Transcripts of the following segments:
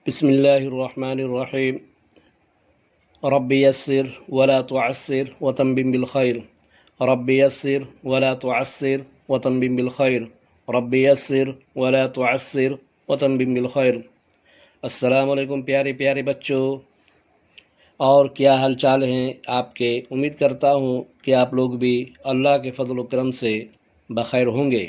बिस्मिल्लाहिर्रहमानिर्रहीम। रब्बि यस्सिर वला तुअस्सिर वतम्मिम बिल खैर। रब्बि यस्सिर वला तुअस्सिर वतम्मिम बिल खैर। रब्बि यस्सिर वला तुअस्सिर वतम्मिम बिल खैर। अस्सलाम वालेकुम प्यारे प्यारे बच्चों, और क्या हाल चाल हैं आपके। उम्मीद करता हूँ कि आप लोग भी अल्लाह के फजल व करम से बखैर होंगे।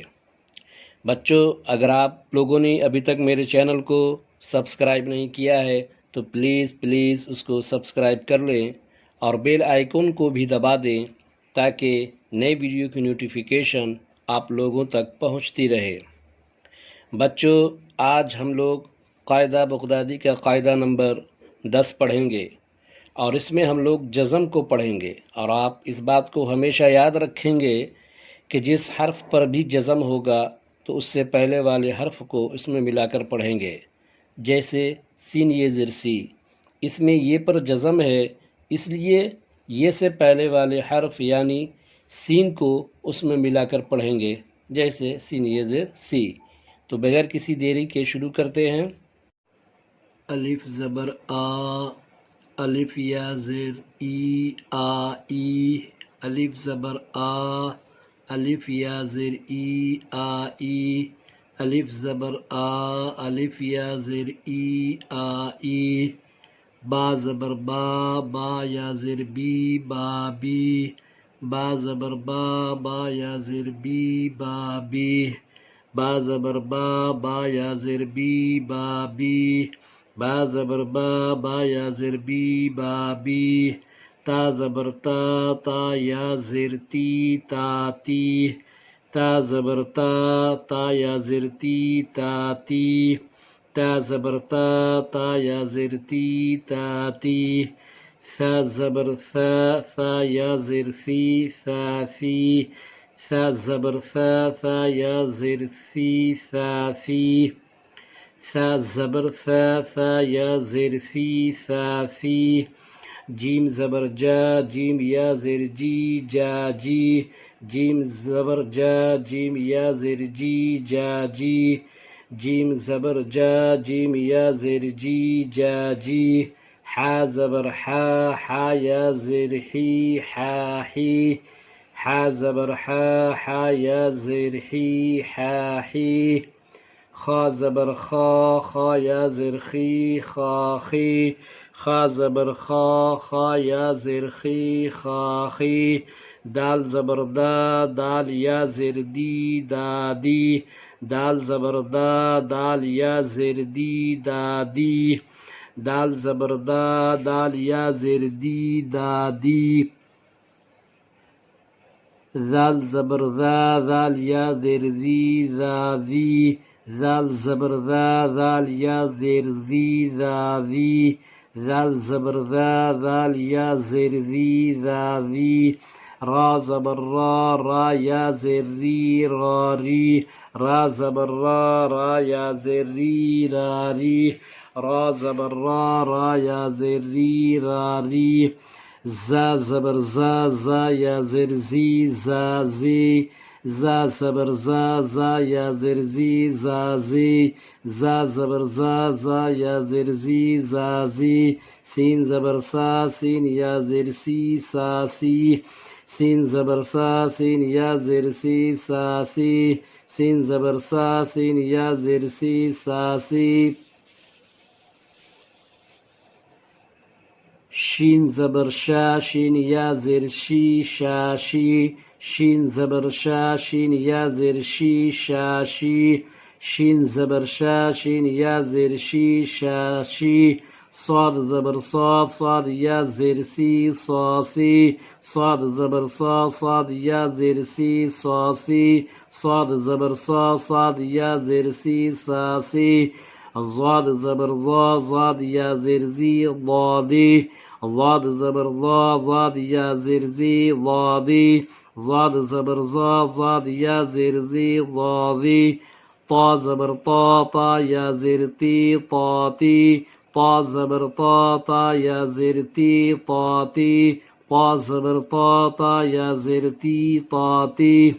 बच्चों, अगर आप लोगों ने अभी तक मेरे चैनल को सब्सक्राइब नहीं किया है तो प्लीज़ उसको सब्सक्राइब कर लें और बेल आइकन को भी दबा दें ताकि नए वीडियो की नोटिफिकेशन आप लोगों तक पहुंचती रहे। बच्चों, आज हम लोग कायदा बगदादी का कायदा नंबर 10 पढ़ेंगे और इसमें हम लोग जज़म को पढ़ेंगे। और आप इस बात को हमेशा याद रखेंगे कि जिस हर्फ पर भी जज़म होगा तो उससे पहले वाले हर्फ को इसमें मिलाकर पढ़ेंगे। जैसे सीन ये ज़िरसी, इसमें ये पर जज़म है, इसलिए ये से पहले वाले हर्फ यानी सीन को उसमें मिलाकर पढ़ेंगे। जैसे सीन ये ज़ेर सी। तो बगैर किसी देरी के शुरू करते हैं। अलिफ ज़बर आ, अलिफ या ज़ेर ई आ ई। अलिफ ज़बर आ, अलिफ या ज़ेर ई आ ई। अलिफ ज़बर आ, अलिफ या ज़ेर ई आ ई। बा ज़बर बा, बा या ज़ेर बी बा बी। बा ज़बर बा, बा या ज़ेर बी बा बी। बा ज़बर बा, बा या ज़ेर बी बा बी। बा ज़बर बा, बा या ज़ेर बी बा बी। ता ज़बर ता, ता या ज़ेर ती ता ती। ता ज़बर ता, ता या ज़ेर ती ता ती। ता ज़बर ता, ता या ज़ेर ती ता ती। सा ज़बर सा, सा या ज़ेर सी सा सी। सा ज़बर सा, सा या ज़ेर सी सा सी। सा ज़बर सा, सा या ज़ेर सी सा सी। जीम ज़बर जा, जीम या ज़ेर जी जा जी। जीम ज़बर जा, जीम या ज़ेर जी जा जी। जीम ज़बर जा, जीम या ज़ेर जी जा जी। हा ज़बर हा, हा या ज़ेर ही हा ही। हा ज़बर हा, हा या ज़ेर ही हा ही। खा ज़बर खा, खा या ज़ेर खी खा खी। खा ज़बर खा, खा या ज़ेर खी खा खी। दाल ज़बर दा, दाल या ज़ेर दी दा दी। दाल ज़बर दा, दाल या ज़ेर दी दा दी। दाल ज़बर दा, दाल या ज़ेर दी दा दी। ذال زبر ذا، ذال या ذेर ذी ذا ذी। ذال زبر ذا، ذال या ذेर ذی ذا ذی। ذال زبر ذا، ذال یا ذेر ذی ذا ذی. را زبر را، را یا ذेر ری را ری. را زبر را، را یا ذेر ری را ری. را زبر را، را یا ذेر ری را ری. زا زبر زا، زا یا ذेر زی زا زی. زا زبر زا، زا یا ذेر زی زا زی. زا زبر زا، زا یا ذेر زی زا زی. سین زبر سا، سین یا ذेر سی سا سی. سین زبر سا، سین یا ذेر سی سا سی. سین زبر سا، سین یا ذेر سی سا سی. شین زبر شا، شین یا ذेر شی شا شی. شین زبر شا، شین یا ذेر شی شا شی. شین زبر شا، شین یا ذेر شی شا شی. صاد زبر صاد، صاد یا ذेر سی صا سی. صاد زبر صا، صاد یا ذेر سی صا سی. صاد زبر صا، صاد یا ذेر سی صا سی. ضاد زبر ضا، ضاد یا ذेر زی ضادی. ضاد زبر ضا، ضاد یا ذेر زی ضادی. ضاد زبر ضا، ضاد یا ذेر زی ضادی. طا زبر طا، طا یا ذेر تی طا تی. طا زبر طا، طا یا ذेر تی طا تی. طا زبر طا، طا یا ذेر تی طا تی.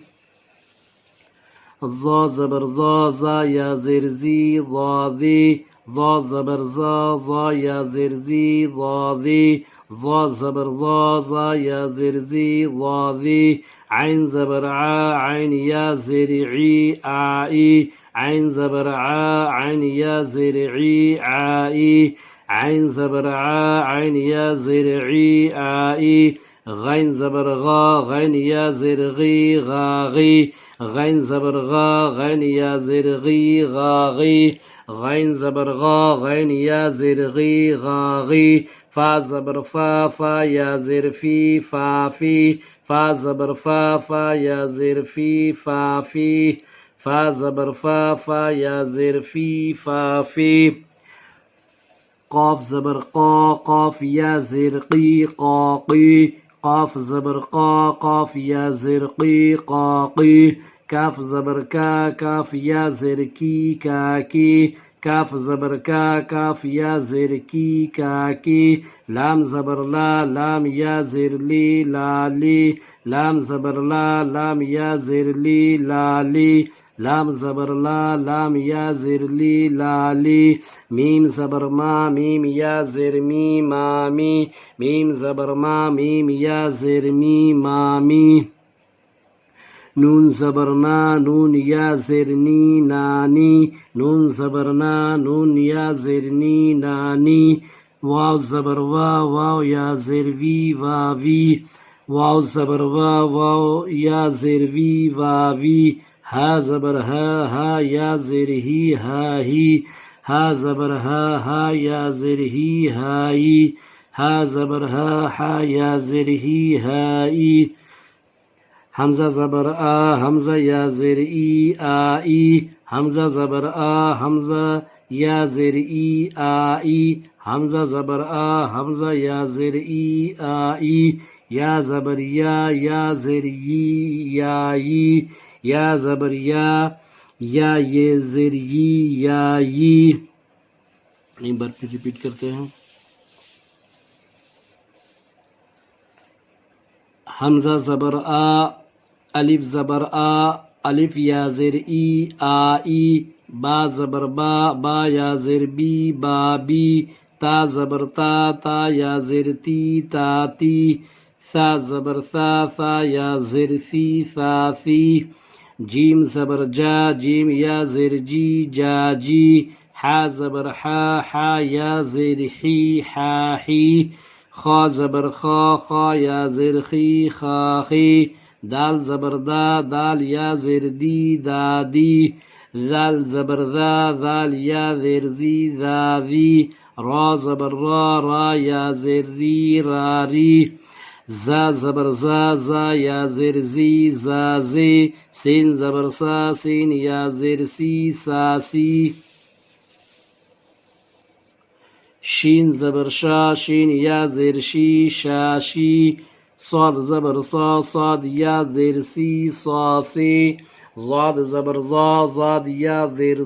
ज़ा ज़बर ज़ा या ज़ेर ज़ी ज़ाज़ी ज़ा ज़बर ज़ा या ज़ेर ज़ी ज़ाज़ी ज़ा ज़बर ज़ा या ज़ेर ज़ी ज़ाज़ी عين زبر عين يا زرعي عائي عين زبر عين يا زرعي عائي عين زبر عين يا زرعي عائي غين زبر غين يا زرغي غاغي غين زبر غين يا زرغي غاغي غين زبر غين يا زرغي غاغي فا زبر فا يا زرفي فافي فا زبر فا يا زرفي فافي فا زبر فا يا زرفي فافي قاف زبر قاف يا زرقي قاقي قاف زبر قاف يا زرقي قاقي كاف زبر كاف يا زركي كاكي كاف زبر كاف يا زركي كاكي لام زبر لام يا زرلي لالي لام زبر لام يا زرلي لالي لام زبر لام يا زرلي لالي ميم زبر ميم يا زرمي مامي ميم زبر ميم يا زرمي مامي نون زبرنا نون يا زرني ناني نون زبرنا نون يا زرني ناني واو زبر واو يا زروي واوي واو زبر واو يا زروي واوي ها زبر ها يا زرهي هاهي ها زبر ها يا زرهي هاي ها زبر ها يا زرهي هاي حمزة زبر حمزة يا زر آي حمزة زبر حمزة يا زر آي حمزة زبر حمزة يا زر آي يا زبر يا زر ياي يا زبر يا ये زر या एक बार फिर रिपीट करते हैं हमजा जबर अलिफ जबर अलिफ या ज़ेर आई बा जबर बा या ज़ेर बी बाबी ता जबर ता या ज़ेर ताती सा जबर सा या ज़ेर सासी जीम जबर जीम या ज़ेर जी जाजी हा जबर हा या ज़ेर ही खा जबर खा या ज़ेर खाखी दाल जबर दाल या ज़ेर दादी ज़ाल जबर ज़ाल या ज़ेर ज़ाज़ी रा जबर रा या ज़ेर रारी ज़ा जबर ज़ा या ज़ेर ज़ाज़ी सीन जबर सीन या ज़ेर सासी शीन जबर शीन या ज़ेर शाशी صاد زبر صاد या ज़ेर صاصي ज़ाद زبر ज़ाद या ज़ेर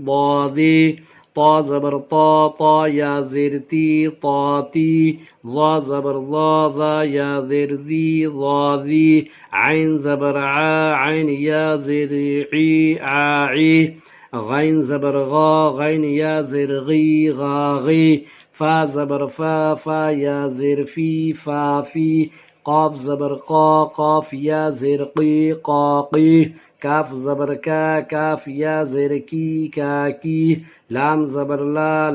ضادي طا زبر طا या ज़ेर طاطي ظا زبر ظا या ज़ेर ضاذي عين زبر عين या ज़ेर عاعي غين زبر غين या ज़ेर غاغي فا زبر فا या ज़ेर فافي قاف زبر قاف या ज़ेर قاقي काफ زبر काफ या ज़ेर काकी लाम زبر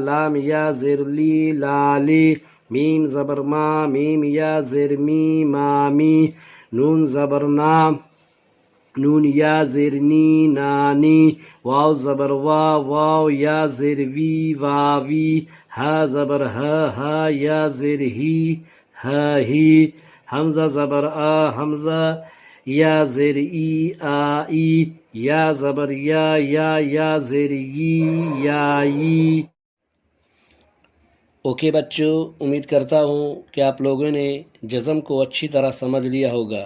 लाम या ज़ेर लाली मीम زبر मीम या ज़ेर मामी नून زبر नून या ज़ेर नानी वाव زبر वाव या ज़ेर वावी हा زبر हा या ज़ेर ही हमजा زبر हमजा या ज़ेर आई या ज़बर या ज़ेर याई। ओके बच्चों, उम्मीद करता हूँ कि आप लोगों ने जज़म को अच्छी तरह समझ लिया होगा।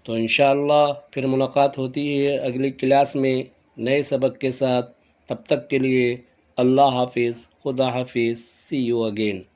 तो इंशाअल्लाह फिर मुलाकात होती है अगली क्लास में नए सबक के साथ। तब तक के लिए अल्लाह हाफिज़, खुदा हाफिज़, सी यू अगेन।